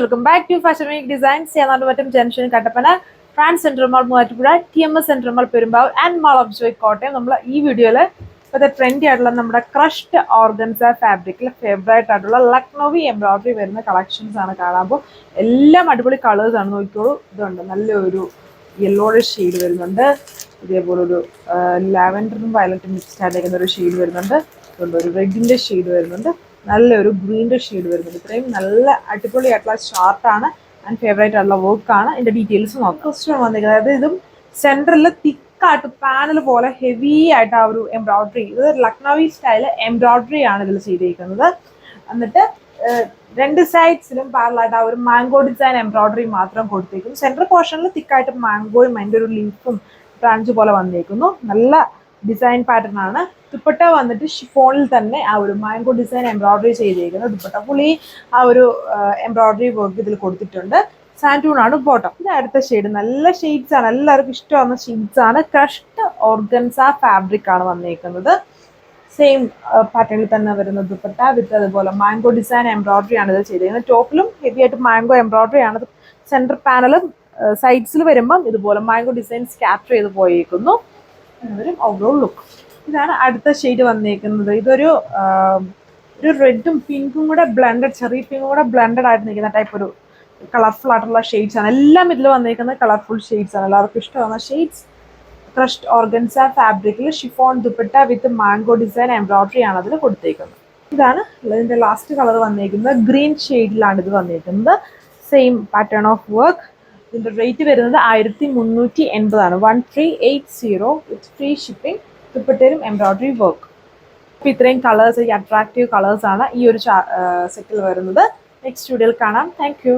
Welcome back to fashion week designs. ചേർന്നാട്ടുമറ്റും junction Kattappana, trans central mall Muvattupuzha, TMS central mall Perumbavoor and mall of Joy Kottayam. നമ്മൾ ഈ വീഡിയോയിൽ ഇപ്പോഴത്തെ trendy ആയിട്ടുള്ള നമ്മുടെ ക്രഷ്ഡ് ഓർഗൻസ ഫാബ്രിക്കിൽ ഫേവറേറ്റ് ആയിട്ടുള്ള ലക്നോവി എംബ്രോയിഡറി വരുന്ന കളക്ഷൻസ് ആണ് കാണാമ്പോൾ എല്ലാം അടിപൊളി കളേഴ്സ് ആണ്. നോക്കിക്കോളൂ, ഇതുണ്ട് നല്ലൊരു യെല്ലോയിഷ് ഷെയ്ഡ് വരുന്നുണ്ട്, ഇതേപോലെ ഒരു ലാവൻഡറും വയലറ്റും മിക്സ്ഡ് ആയിരിക്കുന്ന ഒരു ഷെയ്ഡ് വരുന്നുണ്ട്, ഇതുണ്ട് ഒരു റെഡിൻ്റെ ഷെയ്ഡ് വരുന്നുണ്ട്, നല്ലൊരു ഗ്രീൻ്റെ ഷെയ്ഡ് വരുന്നുണ്ട്. ഇത്രയും നല്ല അടിപൊളിയായിട്ടുള്ള ഷാർട്ടാണ് ആൻഡ് ഫേവറേറ്റ് ആയിട്ടുള്ള വർക്കാണ്. ഇതിൻ്റെ ഡീറ്റെയിൽസ് നോക്കാം. ക്വസ്റ്റ്യൻ വന്നിരിക്കുന്നത്, അതായത് ഇതും സെൻറ്ററിൽ തിക്കായിട്ട് പാനൽ പോലെ ഹെവി ആയിട്ട് ആ ഒരു എംബ്രോയിഡറി, ഇത് ലക്നോവി സ്റ്റൈല് എംബ്രോയിഡറി ആണ് ഇതിൽ ചെയ്തിരിക്കുന്നത്. എന്നിട്ട് രണ്ട് സൈഡ്സിലും പാരലായിട്ട് ആ ഒരു മാംഗോ ഡിസൈൻ എംബ്രോയിഡറി മാത്രം കൊടുത്തേക്കും. സെൻട്രൽ പോർഷനിൽ തിക്കായിട്ട് മാംഗോയും അതിൻ്റെ ഒരു ലീഫും ബ്രാഞ്ച് പോലെ വന്നേക്കുന്നു. നല്ല ഡിസൈൻ പാറ്റേൺ ആണ്. ദുപ്പട്ട വന്നിട്ട് ഷിഫോണിൽ തന്നെ ആ ഒരു മാംഗോ ഡിസൈൻ എംബ്രോയിഡറി ചെയ്തിരിക്കുന്നത്. ദുപ്പട്ട ഫുള്ളി ആ ഒരു എംബ്രോയിഡറി വർക്ക് ഇതിൽ കൊടുത്തിട്ടുണ്ട്. സാൻറ്റൂൺ ആണ് ബോട്ടം. ഇത് അടുത്ത ഷെയ്ഡ്, നല്ല ഷെയ്ഡ്സ് ആണ്, എല്ലാവർക്കും ഇഷ്ടമാകുന്ന ഷെയ്ഡ്സ് ആണ്. ക്രഷ്ഡ് ഓർഗൻസ ഫാബ്രിക് ആണ് വന്നിരിക്കുന്നത്. സെയിം പാറ്റേണിൽ തന്നെ വരുന്ന ദുപ്പട്ട വിത്ത് അതുപോലെ മാംഗോ ഡിസൈൻ എംബ്രോയിഡറി ആണ് ഇത് ചെയ്തിരിക്കുന്നത്. ടോപ്പിലും ഹെവി ആയിട്ട് മാംഗോ എംബ്രോയിഡറി ആണ്. സെൻറ്റർ പാനലും സൈഡ്സിൽ വരുമ്പം ഇതുപോലെ മാംഗോ ഡിസൈൻ സ്കാറ്റർ ചെയ്ത് പോയിരിക്കുന്നു. ഒരു ഓവറോൾ ലുക്ക്. ഇതാണ് അടുത്ത ഷെയ്ഡ് വന്നിരിക്കുന്നത്. ഇതൊരു റെഡും പിങ്കും കൂടെ ബ്ലെൻഡഡ്, ചെറിയ പിങ്കും കൂടെ ബ്ലെൻഡഡ് ആയിട്ട് നിൽക്കുന്ന ടൈപ്പ് ഒരു കളർഫുൾ ആയിട്ടുള്ള ഷെയ്ഡ്സ് ആണ്. എല്ലാം ഇതിൽ വന്നിരിക്കുന്നത് കളർഫുൾ ഷെയ്ഡ്സ് ആണ്. എല്ലാവർക്കും ഇഷ്ടമാകുന്ന ഷെയ്ഡ്സ്. ക്രഷ്ഡ് ഓർഗൻസ ഫാബ്രിക്കിൽ ഷിഫോൺ ദുപ്പട്ട വിത്ത് മാംഗോ ഡിസൈൻ എംബ്രോയിഡറി ആണ് അതിൽ കൊടുത്തേക്കുന്നത്. ഇതാണ് ഇതിൻ്റെ ലാസ്റ്റ് കളർ വന്നിരിക്കുന്നത്. ഗ്രീൻ ഷെയ്ഡിലാണ് ഇത് വന്നിരിക്കുന്നത്. Same pattern of work. ഇതിൻ്റെ റേറ്റ് വരുന്നത് 1380 ആണ്. 1380 വിത്ത് ഫ്രീ ഷിപ്പിംഗ്. ദുപ്പട്ടയിലും എംബ്രോയിഡറി വർക്ക്. അപ്പോൾ ഇത്രയും കളേഴ്സ്, ഈ അട്രാക്റ്റീവ് കളേഴ്സാണ് ഈ ഒരു സെറ്റിൽ വരുന്നത്. നെക്സ്റ്റ് വീഡിയോയിൽ കാണാം. Thank you.